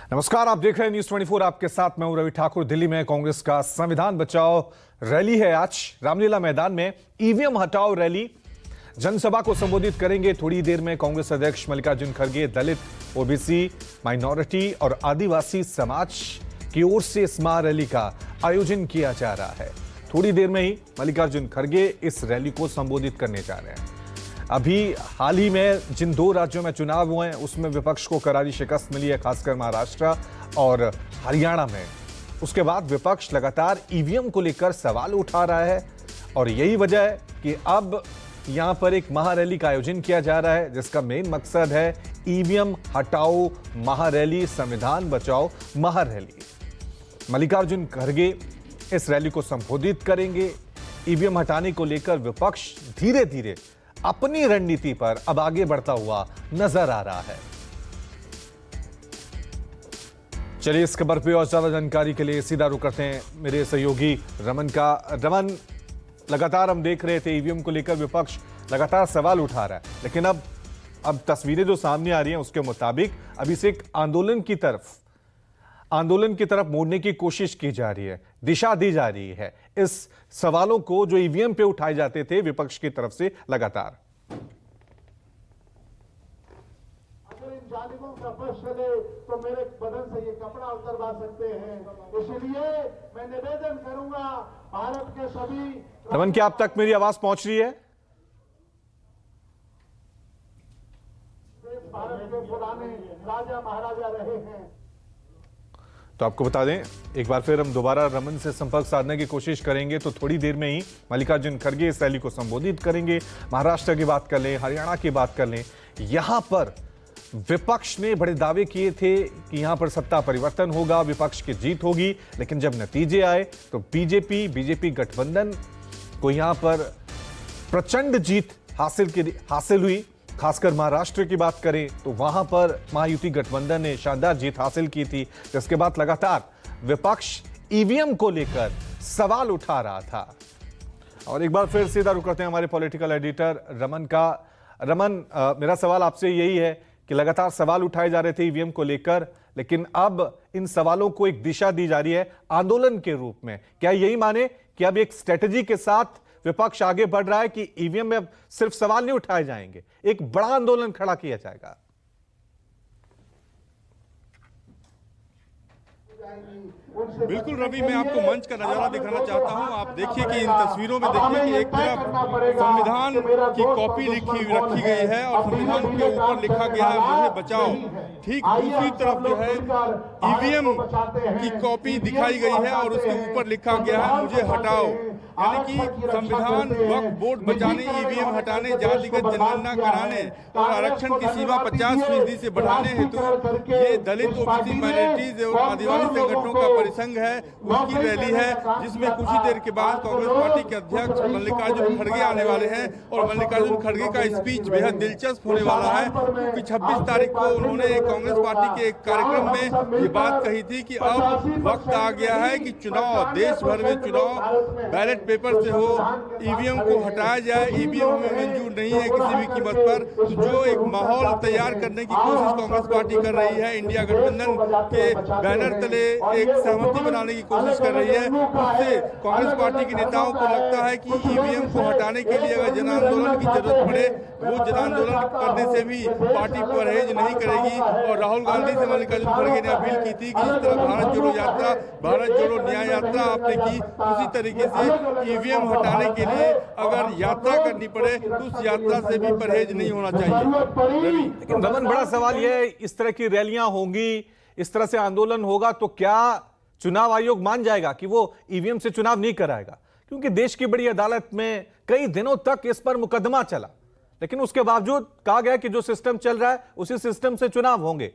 नमस्कार, आप देख रहे हैं न्यूज 24। आपके साथ मैं हूं रवि ठाकुर। दिल्ली में कांग्रेस का संविधान बचाओ रैली है। आज रामलीला मैदान में ईवीएम हटाओ रैली, जनसभा को संबोधित करेंगे थोड़ी देर में कांग्रेस अध्यक्ष मल्लिकार्जुन खड़गे। दलित, ओबीसी, माइनॉरिटी और आदिवासी समाज की ओर से इस महारैली का आयोजन किया जा रहा है। थोड़ी देर में ही मल्लिकार्जुन खड़गे इस रैली को संबोधित करने जा रहे हैं। अभी हाल ही में जिन दो राज्यों में चुनाव हुए हैं उसमें विपक्ष को करारी शिकस्त मिली है, खासकर महाराष्ट्र और हरियाणा में। उसके बाद विपक्ष लगातार ईवीएम को लेकर सवाल उठा रहा है और यही वजह है कि अब यहां पर एक महारैली का आयोजन किया जा रहा है, जिसका मेन मकसद है ईवीएम हटाओ महारैली, संविधान बचाओ महारैली। मल्लिकार्जुन खड़गे इस रैली को संबोधित करेंगे। ईवीएम हटाने को लेकर विपक्ष धीरे धीरे अपनी रणनीति पर अब आगे बढ़ता हुआ नजर आ रहा है। चलिए इस खबर पे और ज्यादा जानकारी के लिए सीधा रुख करते हैं मेरे सहयोगी रमन का। रमन, लगातार हम देख रहे थे ईवीएम को लेकर विपक्ष लगातार सवाल उठा रहा है, लेकिन अब तस्वीरें जो सामने आ रही हैं उसके मुताबिक अभी से एक आंदोलन की तरफ मोड़ने की कोशिश की जा रही है, दिशा दी जा रही है इस सवालों को जो ईवीएम पे उठाए जाते थे विपक्ष की तरफ से लगातार। अगर इन जालिमों का बश चले तो मेरे बदन से ये कपड़ा उतरवा सकते हैं। इसलिए मैं निवेदन करूंगा भारत के सभी। रमन, क्या अब तक मेरी आवाज पहुंच रही है? भारत के पुराने राजा महाराजा रहे हैं। तो आपको बता दें, एक बार फिर हम दोबारा रमन से संपर्क साधने की कोशिश करेंगे तो थोड़ी देर में ही मल्लिकार्जुन खड़गे इस रैली को संबोधित करेंगे। महाराष्ट्र की बात कर लें, हरियाणा की बात कर लें, यहां पर विपक्ष ने बड़े दावे किए थे कि यहां पर सत्ता परिवर्तन होगा, विपक्ष की जीत होगी, लेकिन जब नतीजे आए तो बीजेपी गठबंधन को यहां पर प्रचंड जीत हासिल हुई। खासकर महाराष्ट्र की बात करें तो वहां पर महायुति गठबंधन ने शानदार जीत हासिल की थी, जिसके बाद लगातार विपक्ष ईवीएम को लेकर सवाल उठा रहा था। और एक बार फिर सीधा रुख करते हैं हमारे पॉलिटिकल एडिटर रमन का। रमन, मेरा सवाल आपसे यही है कि लगातार सवाल उठाए जा रहे थे ईवीएम को लेकर, लेकिन अब इन सवालों को एक दिशा दी जा रही है आंदोलन के रूप में। क्या यही माने कि अब एक स्ट्रेटजी के साथ विपक्ष आगे बढ़ रहा है कि ईवीएम में सिर्फ सवाल नहीं उठाए जाएंगे, एक बड़ा आंदोलन खड़ा किया जाएगा? बिल्कुल रवि, मैं आपको मंच का नजारा दिखाना चाहता हूं। आप देखिए कि इन तस्वीरों में देखिए कि एक तरफ संविधान की कॉपी रखी गई है और संविधान के ऊपर लिखा गया है मुझे बचाओ। ठीक दूसरी तरफ जो है ईवीएम की कॉपी दिखाई गई है और उसके ऊपर लिखा गया है मुझे हटाओ। यानी कि संविधान, वक्फ बोर्ड बचाने, ईवीएम हटाने, जातिगत जनगणना कराने और आरक्षण की सीमा 50% से बढ़ाने हेतु ये दलित, ओबीसी, माइनॉरिटीज एवं आदिवासी संगठनों का परिसंघ है, उसकी रैली है, जिसमें कुछ ही देर के बाद कांग्रेस पार्टी के अध्यक्ष मल्लिकार्जुन खड़गे आने वाले हैं। और मल्लिकार्जुन खड़गे का स्पीच बेहद दिलचस्प होने वाला है, क्योंकि 26 तारीख को उन्होंने कांग्रेस पार्टी के एक कार्यक्रम में ये बात कही थी कि अब वक्त आ गया है कि चुनाव, देश भर में चुनाव बैलेट पेपर से हो, ईवीएम को हटाया जाए, ईवीएम हमें मंजूर नहीं है किसी भी कीमत पर। तो जो एक माहौल तैयार करने की कोशिश कांग्रेस पार्टी कर रही है, इंडिया गठबंधन के बैनर तले एक सहमति बनाने की कोशिश कर रही है, उससे कांग्रेस पार्टी के नेताओं को लगता है कि ईवीएम को हटाने के लिए अगर जन आंदोलन की जरूरत पड़े, वो जन आंदोलन करने से भी पार्टी परहेज नहीं करेगी। और राहुल गांधी से मल्लिकार्जुन खड़गे ने अपील की थी कि जिस तरह भारत जोड़ो यात्रा, भारत जोड़ो न्याय यात्रा आपने की, उसी तरीके से ईवीएम हटाने के लिए अगर यात्रा करनी पड़े तो उस यात्रा से भी परहेज नहीं होना चाहिए। लेकिन रमन, बड़ा सवाल यह है, इस तरह की रैलियां होंगी, इस तरह से आंदोलन होगा तो क्या चुनाव आयोग मान जाएगा कि वो ईवीएम से चुनाव नहीं कराएगा? क्योंकि देश की बड़ी अदालत में कई दिनों तक इस पर मुकदमा चला, लेकिन उसके बावजूद कहा गया कि जो सिस्टम चल रहा है उसी सिस्टम से चुनाव होंगे।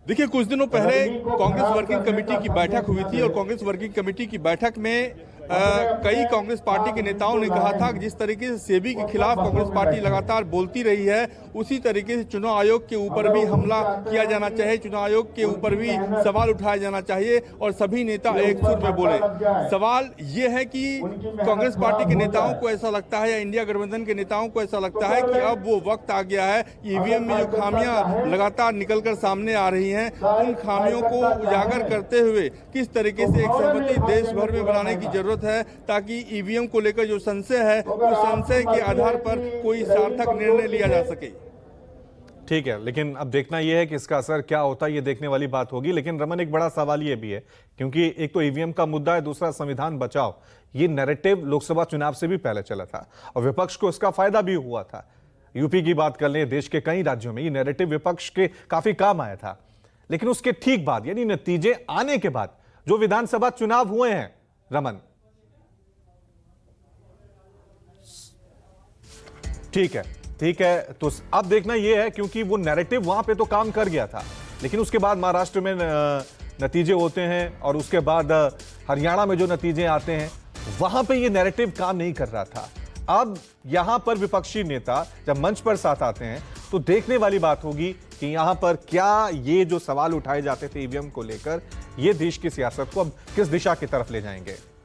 देखिए, कुछ दिनों पहले कांग्रेस वर्किंग कमेटी की बैठक हुई थी और कांग्रेस वर्किंग कमेटी की बैठक में कई कांग्रेस पार्टी के नेताओं ने कहा था कि जिस तरीके से सेबी के खिलाफ कांग्रेस पार्टी लगातार बोलती रही है, उसी तरीके से चुनाव आयोग के ऊपर भी हमला किया जाना चाहिए, चुनाव आयोग के ऊपर भी सवाल उठाया जाना चाहिए और सभी नेता एक सुर में बोले। सवाल ये है कि कांग्रेस पार्टी के नेताओं को ऐसा लगता है या इंडिया गठबंधन के नेताओं को ऐसा लगता है कि अब वो वक्त आ गया है, ईवीएम में जो खामियां लगातार निकलकर सामने आ रही हैं, उन खामियों को उजागर करते हुए किस तरीके से एक सहमति देश भर में बनाने की जरूरत है, ताकि ईवीएम को लेकर जो संशय है उस संशय के आधार पर कोई सार्थक निर्णय लिया जा सके। ठीक है, लेकिन अब देखना यह है कि इसका असर क्या होता है, ये देखने वाली बात होगी। लेकिन रमन, एक बड़ा सवाल ये भी है, क्योंकि एक तो ईवीएम का मुद्दा है, दूसरा संविधान बचाओ। ये नैरेटिव लोकसभा चुनाव से भी पहले चला था और विपक्ष को इसका फायदा भी हुआ था। यूपी की बात कर लें, देश के कई राज्यों में ये नैरेटिव विपक्ष के काफी काम आया था। लेकिन उसके ठीक बाद, यानी नतीजे आने के बाद जो विधानसभा चुनाव हुए हैं रमन, ठीक है, तो अब देखना यह है, क्योंकि वो नैरेटिव वहां पे तो काम कर गया था, लेकिन उसके बाद महाराष्ट्र में नतीजे होते हैं और उसके बाद हरियाणा में जो नतीजे आते हैं वहां पे ये नैरेटिव काम नहीं कर रहा था। अब यहां पर विपक्षी नेता जब मंच पर साथ आते हैं तो देखने वाली बात होगी कि यहां पर क्या ये जो सवाल उठाए जाते थे ईवीएम को लेकर, ये देश की सियासत को अब किस दिशा की तरफ ले जाएंगे।